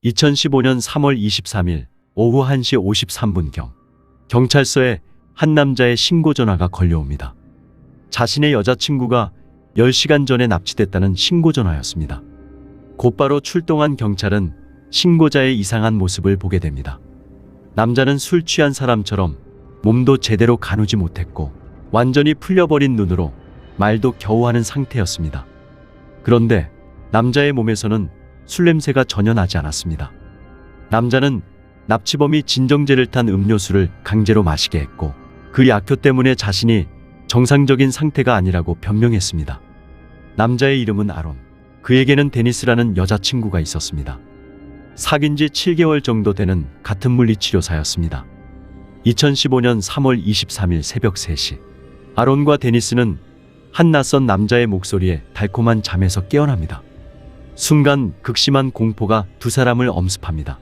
2015년 3월 23일 오후 1시 53분경 경찰서에 한 남자의 신고 전화가 걸려옵니다. 자신의 여자친구가 10시간 전에 납치됐다는 신고 전화였습니다. 곧바로 출동한 경찰은 신고자의 이상한 모습을 보게 됩니다. 남자는 술 취한 사람처럼 몸도 제대로 가누지 못했고 완전히 풀려버린 눈으로 말도 겨우 하는 상태였습니다. 그런데 남자의 몸에서는 술 냄새가 전혀 나지 않았습니다. 남자는 납치범이 진정제를 탄 음료수를 강제로 마시게 했고 그 약효 때문에 자신이 정상적인 상태가 아니라고 변명했습니다. 남자의 이름은 아론. 그에게는 데니스라는 여자친구가 있었습니다. 사귄 지 7개월 정도 되는 같은 물리치료사였습니다. 2015년 3월 23일 새벽 3시 아론과 데니스는 한 낯선 남자의 목소리에 달콤한 잠에서 깨어납니다. 순간 극심한 공포가 두 사람을 엄습합니다.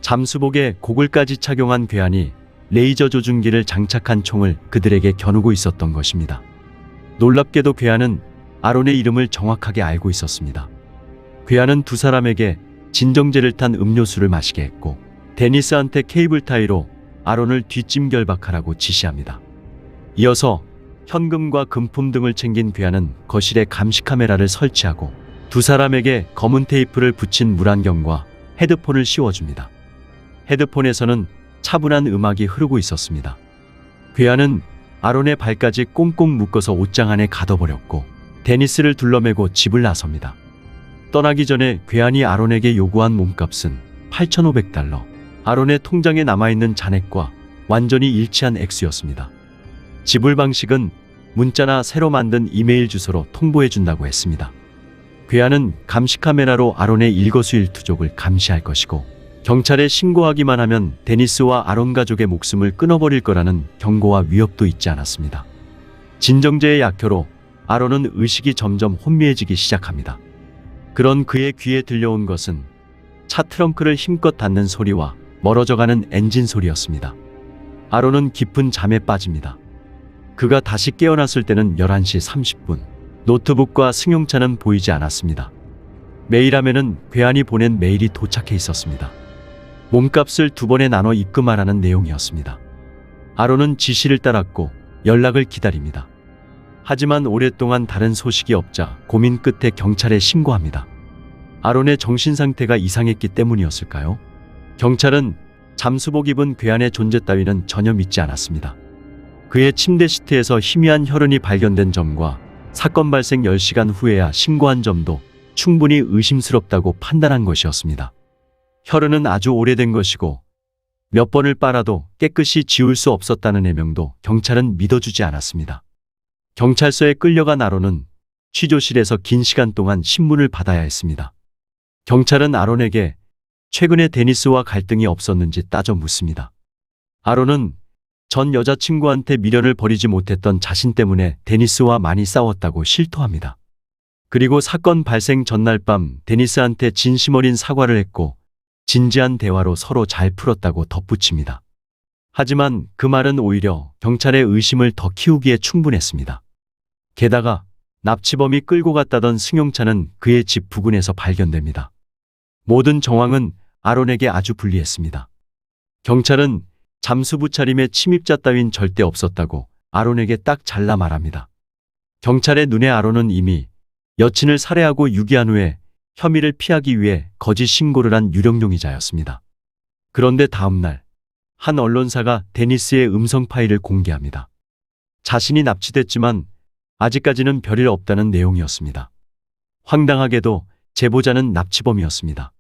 잠수복에 고글까지 착용한 괴한이 레이저 조준기를 장착한 총을 그들에게 겨누고 있었던 것입니다. 놀랍게도 괴한은 아론의 이름을 정확하게 알고 있었습니다. 괴한은 두 사람에게 진정제를 탄 음료수를 마시게 했고 데니스한테 케이블 타이로 아론을 뒷짐결박하라고 지시합니다. 이어서 현금과 금품 등을 챙긴 괴한은 거실에 감시 카메라를 설치하고 두 사람에게 검은 테이프를 붙인 물안경과 헤드폰을 씌워줍니다. 헤드폰에서는 차분한 음악이 흐르고 있었습니다. 괴한은 아론의 발까지 꽁꽁 묶어서 옷장 안에 가둬버렸고 데니스를 둘러매고 집을 나섭니다. 떠나기 전에 괴한이 아론에게 요구한 몸값은 $8,500. 아론의 통장에 남아있는 잔액과 완전히 일치한 액수였습니다. 지불 방식은 문자나 새로 만든 이메일 주소로 통보해준다고 했습니다. 괴한은 감시 카메라로 아론의 일거수일투족을 감시할 것이고 경찰에 신고하기만 하면 데니스와 아론 가족의 목숨을 끊어버릴 거라는 경고와 위협도 잊지 않았습니다. 진정제의 약효로 아론은 의식이 점점 혼미해지기 시작합니다. 그런 그의 귀에 들려온 것은 차 트렁크를 힘껏 닫는 소리와 멀어져가는 엔진 소리였습니다. 아론은 깊은 잠에 빠집니다. 그가 다시 깨어났을 때는 11시 30분. 노트북과 승용차는 보이지 않았습니다. 메일함에는 괴한이 보낸 메일이 도착해 있었습니다. 몸값을 2번에 나눠 입금하라는 내용이었습니다. 아론은 지시를 따랐고 연락을 기다립니다. 하지만 오랫동안 다른 소식이 없자 고민 끝에 경찰에 신고합니다. 아론의 정신 상태가 이상했기 때문이었을까요? 경찰은 잠수복 입은 괴한의 존재 따위는 전혀 믿지 않았습니다. 그의 침대 시트에서 희미한 혈흔이 발견된 점과 사건 발생 10시간 후에야 신고한 점도 충분히 의심스럽다고 판단한 것이었습니다. 혈흔은 아주 오래된 것이고 몇 번을 빨아도 깨끗이 지울 수 없었다는 해명도 경찰은 믿어주지 않았습니다. 경찰서에 끌려간 아론은 취조실에서 긴 시간 동안 신문을 받아야 했습니다. 경찰은 아론에게 최근에 데니스와 갈등이 없었는지 따져 묻습니다. 아론은 전 여자친구한테 미련을 버리지 못했던 자신 때문에 데니스와 많이 싸웠다고 실토합니다. 그리고 사건 발생 전날 밤 데니스한테 진심 어린 사과를 했고 진지한 대화로 서로 잘 풀었다고 덧붙입니다. 하지만 그 말은 오히려 경찰의 의심을 더 키우기에 충분했습니다. 게다가 납치범이 끌고 갔다던 승용차는 그의 집 부근에서 발견됩니다. 모든 정황은 아론에게 아주 불리했습니다. 경찰은 잠수부 차림의 침입자 따윈 절대 없었다고 아론에게 딱 잘라 말합니다. 경찰의 눈에 아론은 이미 여친을 살해하고 유기한 후에 혐의를 피하기 위해 거짓 신고를 한 유령용의자였습니다. 그런데 다음날 한 언론사가 데니스의 음성 파일을 공개합니다. 자신이 납치됐지만 아직까지는 별일 없다는 내용이었습니다. 황당하게도 제보자는 납치범이었습니다.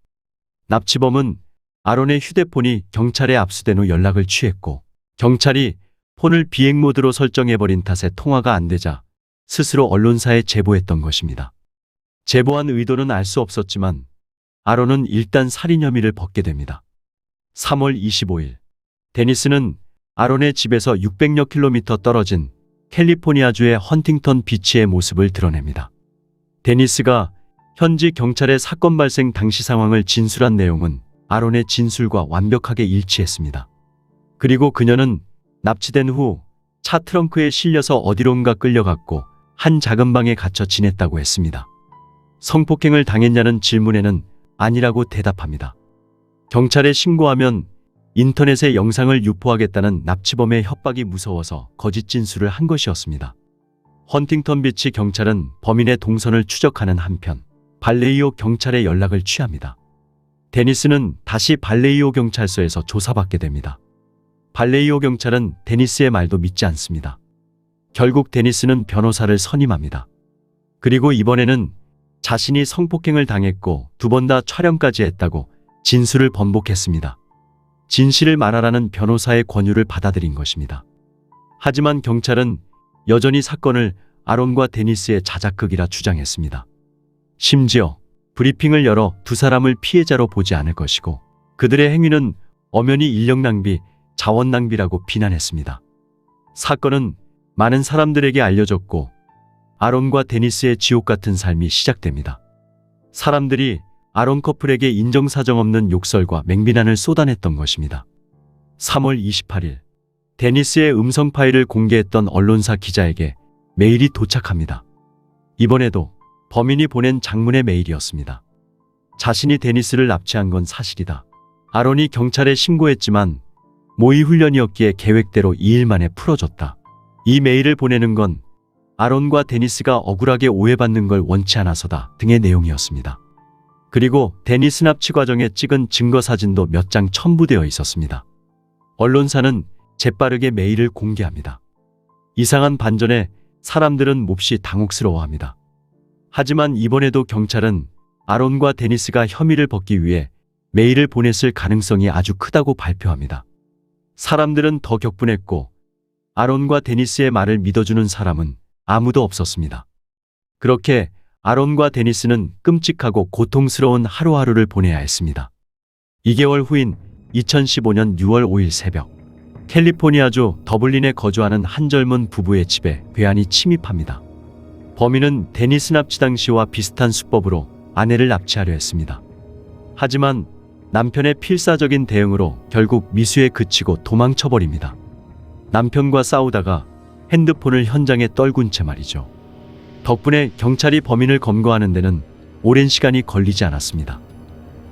납치범은 아론의 휴대폰이 경찰에 압수된 후 연락을 취했고 경찰이 폰을 비행 모드로 설정해버린 탓에 통화가 안 되자 스스로 언론사에 제보했던 것입니다. 제보한 의도는 알 수 없었지만 아론은 일단 살인 혐의를 벗게 됩니다. 3월 25일 데니스는 아론의 집에서 600여 킬로미터 떨어진 캘리포니아주의 헌팅턴 비치의 모습을 드러냅니다. 데니스가 현지 경찰에 사건 발생 당시 상황을 진술한 내용은 아론의 진술과 완벽하게 일치했습니다. 그리고 그녀는 납치된 후 차 트렁크에 실려서 어디론가 끌려갔고 한 작은 방에 갇혀 지냈다고 했습니다. 성폭행을 당했냐는 질문에는 아니라고 대답합니다. 경찰에 신고하면 인터넷에 영상을 유포하겠다는 납치범의 협박이 무서워서 거짓 진술을 한 것이었습니다. 헌팅턴 비치 경찰은 범인의 동선을 추적하는 한편 발레이오 경찰의 연락을 취합니다. 데니스는 다시 발레이오 경찰서에서 조사받게 됩니다. 발레이오 경찰은 데니스의 말도 믿지 않습니다. 결국 데니스는 변호사를 선임합니다. 그리고 이번에는 자신이 성폭행을 당했고 2번 다 촬영까지 했다고 진술을 번복했습니다. 진실을 말하라는 변호사의 권유를 받아들인 것입니다. 하지만 경찰은 여전히 사건을 아론과 데니스의 자작극이라 주장했습니다. 심지어 브리핑을 열어 2 사람을 피해자로 보지 않을 것이고 그들의 행위는 엄연히 인력 낭비, 자원 낭비라고 비난했습니다. 사건은 많은 사람들에게 알려졌고 아론과 데니스의 지옥 같은 삶이 시작됩니다. 사람들이 아론 커플에게 인정사정 없는 욕설과 맹비난을 쏟아냈던 것입니다. 3월 28일 데니스의 음성 파일을 공개했던 언론사 기자에게 메일이 도착합니다. 이번에도 범인이 보낸 장문의 메일이었습니다. 자신이 데니스를 납치한 건 사실이다. 아론이 경찰에 신고했지만 모의 훈련이었기에 계획대로 2일 만에 풀어줬다. 이 메일을 보내는 건 아론과 데니스가 억울하게 오해받는 걸 원치 않아서다 등의 내용이었습니다. 그리고 데니스 납치 과정에 찍은 증거 사진도 몇 장 첨부되어 있었습니다. 언론사는 재빠르게 메일을 공개합니다. 이상한 반전에 사람들은 몹시 당혹스러워합니다. 하지만 이번에도 경찰은 아론과 데니스가 혐의를 벗기 위해 메일을 보냈을 가능성이 아주 크다고 발표합니다. 사람들은 더 격분했고 아론과 데니스의 말을 믿어주는 사람은 아무도 없었습니다. 그렇게 아론과 데니스는 끔찍하고 고통스러운 하루하루를 보내야 했습니다. 2개월 후인 2015년 6월 5일 새벽, 캘리포니아주 더블린에 거주하는 한 젊은 부부의 집에 괴한이 침입합니다. 범인은 데니스 납치 당시와 비슷한 수법으로 아내를 납치하려 했습니다. 하지만 남편의 필사적인 대응으로 결국 미수에 그치고 도망쳐버립니다. 남편과 싸우다가 핸드폰을 현장에 떨군 채 말이죠. 덕분에 경찰이 범인을 검거하는 데는 오랜 시간이 걸리지 않았습니다.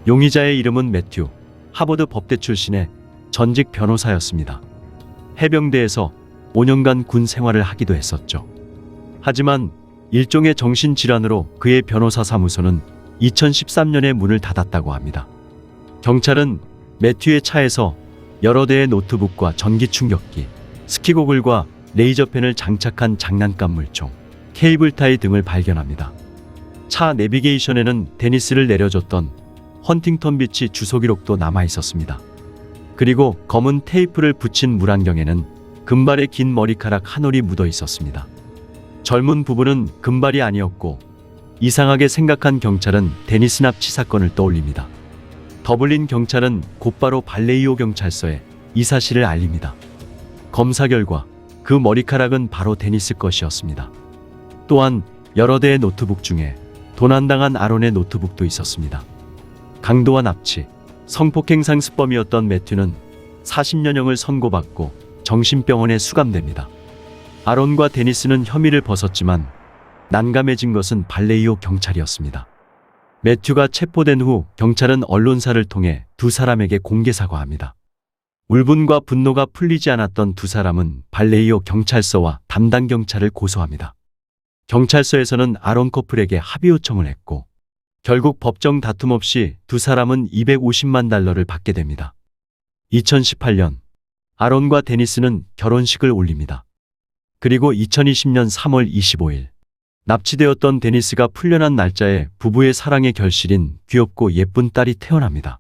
용의자의 이름은 매튜, 하버드 법대 출신의 전직 변호사였습니다. 해병대에서 5년간 군 생활을 하기도 했었죠. 하지만 일종의 정신질환으로 그의 변호사 사무소는 2013년에 문을 닫았다고 합니다. 경찰은 매튜의 차에서 여러 대의 노트북과 전기 충격기, 스키고글과 레이저펜을 장착한 장난감 물총, 케이블 타이 등을 발견합니다. 차 내비게이션에는 데니스를 내려줬던 헌팅턴 비치 주소 기록도 남아 있었습니다. 그리고 검은 테이프를 붙인 물안경에는 금발의 긴 머리카락 한 올이 묻어 있었습니다. 젊은 부부는 금발이 아니었고 이상하게 생각한 경찰은 데니스 납치 사건을 떠올립니다. 더블린 경찰은 곧바로 발레이오 경찰서에 이 사실을 알립니다. 검사 결과 그 머리카락은 바로 데니스 것이었습니다. 또한 여러 대의 노트북 중에 도난당한 아론의 노트북도 있었습니다. 강도와 납치, 성폭행 상습범이었던 매튜는 40년형을 선고받고 정신병원에 수감됩니다. 아론과 데니스는 혐의를 벗었지만 난감해진 것은 발레이오 경찰이었습니다. 매튜가 체포된 후 경찰은 언론사를 통해 2 사람에게 공개 사과합니다. 울분과 분노가 풀리지 않았던 2 사람은 발레이오 경찰서와 담당 경찰을 고소합니다. 경찰서에서는 아론 커플에게 합의 요청을 했고 결국 법정 다툼 없이 2 사람은 $250만 달러를 받게 됩니다. 2018년 아론과 데니스는 결혼식을 올립니다. 그리고 2020년 3월 25일 납치되었던 데니스가 풀려난 날짜에 부부의 사랑의 결실인 귀엽고 예쁜 딸이 태어납니다.